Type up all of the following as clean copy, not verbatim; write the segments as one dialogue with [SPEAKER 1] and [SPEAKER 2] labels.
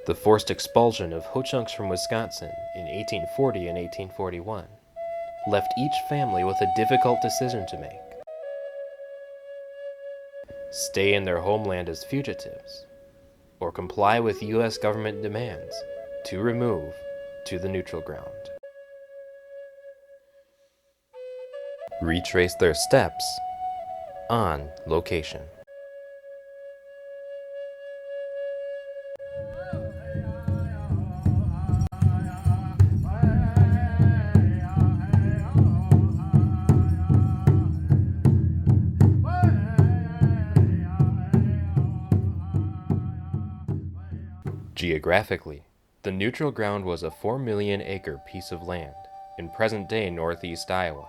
[SPEAKER 1] The forced expulsion of Ho-Chunks from Wisconsin in 1840 and 1841 left each family with a difficult decision to make. Stay in their homeland as fugitives, or comply with U.S. government demands to remove to the neutral ground. Retrace their steps on location. Geographically, the neutral ground was a 4 million acre piece of land in present-day northeast Iowa,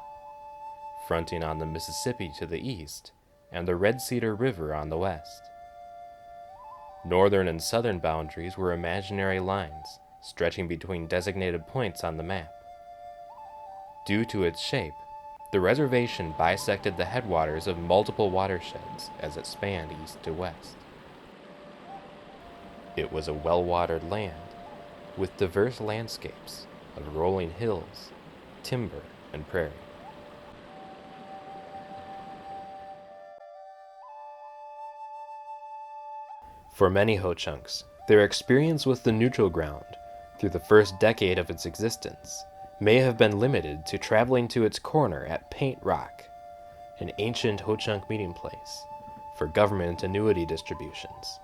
[SPEAKER 1] fronting on the Mississippi to the east and the Red Cedar River on the west. Northern and southern boundaries were imaginary lines stretching between designated points on the map. Due to its shape, the reservation bisected the headwaters of multiple watersheds as it spanned east to west. It was a well-watered land, with diverse landscapes of rolling hills, timber, and prairie. For many Ho-Chunks, their experience with the neutral ground through the first decade of its existence may have been limited to traveling to its corner at Paint Rock, an ancient Ho-Chunk meeting place for government annuity distributions.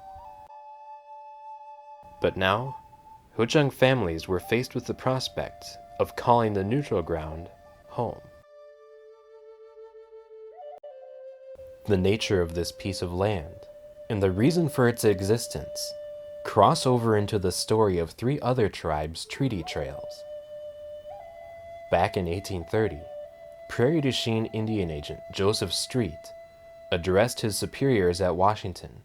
[SPEAKER 1] But now, Ho-Chunk families were faced with the prospect of calling the neutral ground home. The nature of this piece of land and the reason for its existence cross over into the story of 3 other tribes' treaty trails. Back in 1830, Prairie du Chien Indian agent Joseph Street addressed his superiors at Washington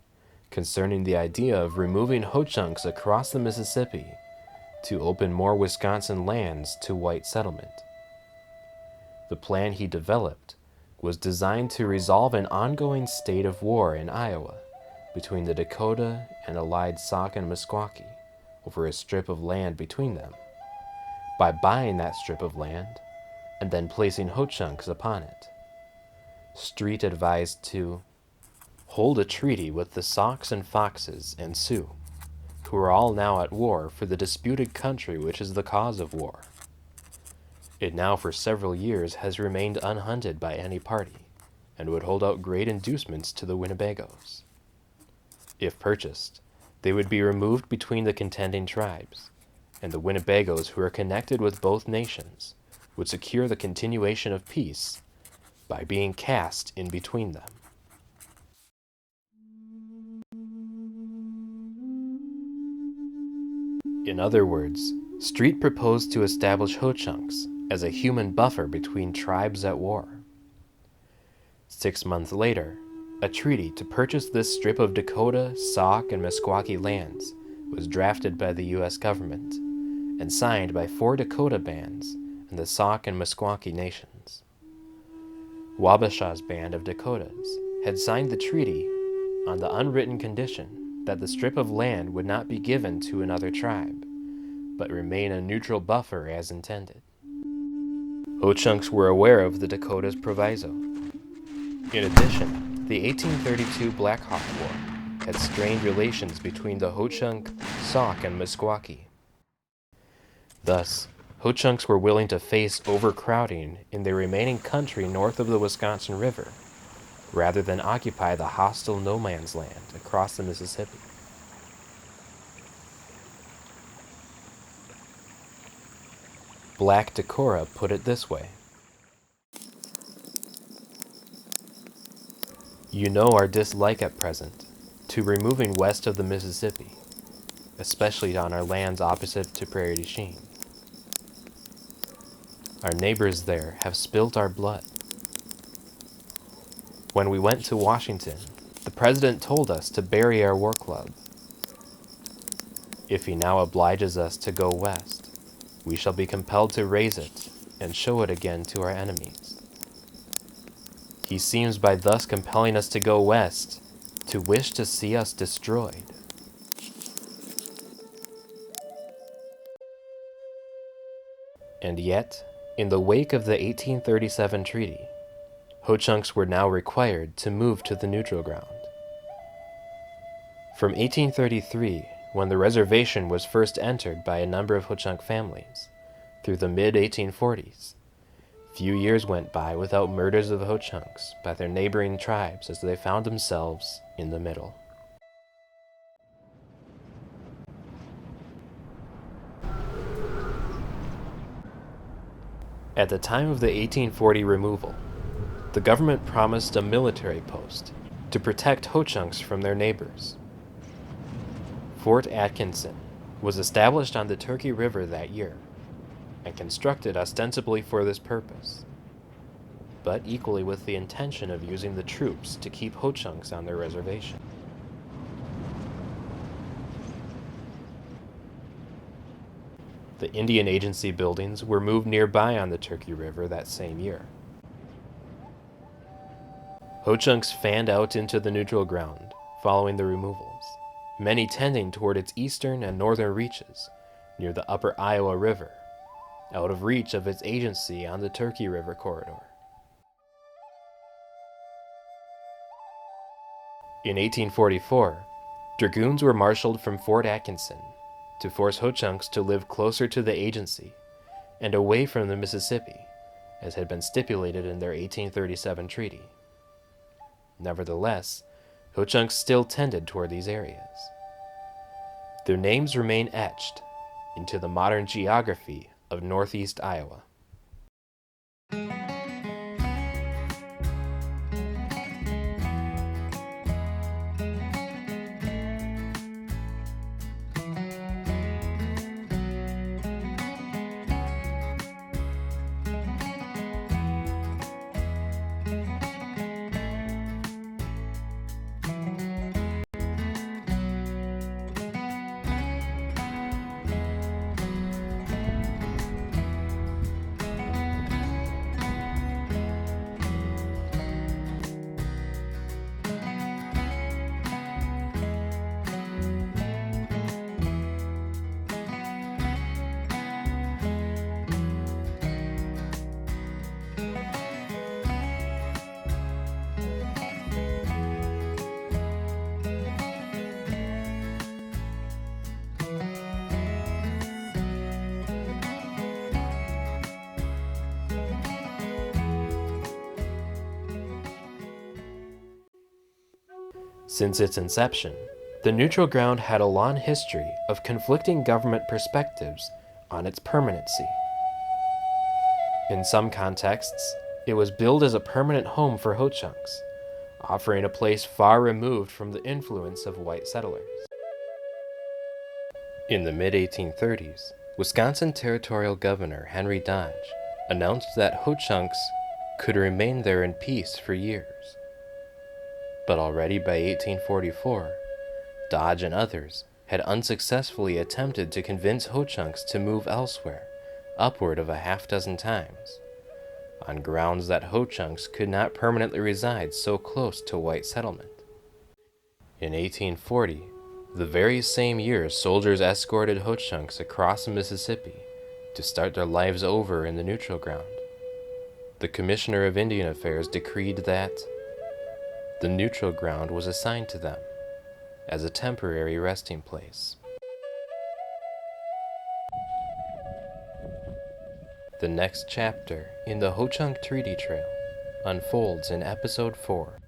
[SPEAKER 1] concerning the idea of removing Ho-Chunks across the Mississippi to open more Wisconsin lands to white settlement. The plan he developed was designed to resolve an ongoing state of war in Iowa between the Dakota and allied Sauk and Meskwaki over a strip of land between them, by buying that strip of land and then placing Ho-Chunks upon it. Street advised to hold a treaty with the Sauks and Foxes and Sioux, who are all now at war for the disputed country which is the cause of war. It now for several years has remained unhunted by any party, and would hold out great inducements to the Winnebagos. If purchased, they would be removed between the contending tribes, and the Winnebagos who are connected with both nations would secure the continuation of peace by being cast in between them. In other words, Street proposed to establish Ho-Chunks as a human buffer between tribes at war. 6 months later, a treaty to purchase this strip of Dakota, Sauk, and Meskwaki lands was drafted by the U.S. government and signed by 4 Dakota bands and the Sauk and Meskwaki nations. Wabasha's band of Dakotas had signed the treaty on the unwritten condition that the strip of land would not be given to another tribe, but remain a neutral buffer as intended. Ho-Chunks were aware of the Dakotas' proviso. In addition, the 1832 Black Hawk War had strained relations between the Ho-Chunk, Sauk, and Meskwaki. Thus, Ho-Chunks were willing to face overcrowding in the remaining country north of the Wisconsin River, rather than occupy the hostile no man's land across the Mississippi. Black Dakota put it this way: "You know our dislike at present to removing west of the Mississippi, especially on our lands opposite to Prairie du Chien. Our neighbors there have spilt our blood. When we went to Washington, the President told us to bury our war club. If he now obliges us to go west, we shall be compelled to raise it and show it again to our enemies. He seems by thus compelling us to go west to wish to see us destroyed. And yet, in the wake of the 1837 treaty, Ho-Chunks were now required to move to the neutral ground. From 1833, when the reservation was first entered by a number of Ho-Chunk families, through the mid-1840s, few years went by without murders of Ho-Chunks by their neighboring tribes as they found themselves in the middle. At the time of the 1840 removal, the government promised a military post to protect Ho-Chunks from their neighbors. Fort Atkinson was established on the Turkey River that year and constructed ostensibly for this purpose, but equally with the intention of using the troops to keep Ho-Chunks on their reservation. The Indian Agency buildings were moved nearby on the Turkey River that same year. Ho-Chunks fanned out into the neutral ground following the removals, many tending toward its eastern and northern reaches near the upper Iowa River, out of reach of its agency on the Turkey River corridor. In 1844, dragoons were marshaled from Fort Atkinson to force Ho-Chunks to live closer to the agency and away from the Mississippi, as had been stipulated in their 1837 treaty. Nevertheless, Ho-Chunks still tended toward these areas. Their names remain etched into the modern geography of northeast Iowa. Since its inception, the neutral ground had a long history of conflicting government perspectives on its permanency. In some contexts, it was billed as a permanent home for Ho-Chunks, offering a place far removed from the influence of white settlers. In the mid-1830s, Wisconsin Territorial Governor Henry Dodge announced that Ho-Chunks could remain there in peace for years. But already by 1844, Dodge and others had unsuccessfully attempted to convince Ho-Chunks to move elsewhere, upward of a half-dozen times, on grounds that Ho-Chunks could not permanently reside so close to white settlement. In 1840, the very same year soldiers escorted Ho-Chunks across the Mississippi to start their lives over in the neutral ground, the Commissioner of Indian Affairs decreed that the neutral ground was assigned to them as a temporary resting place. The next chapter in the Ho-Chunk Treaty Trail unfolds in Episode 4.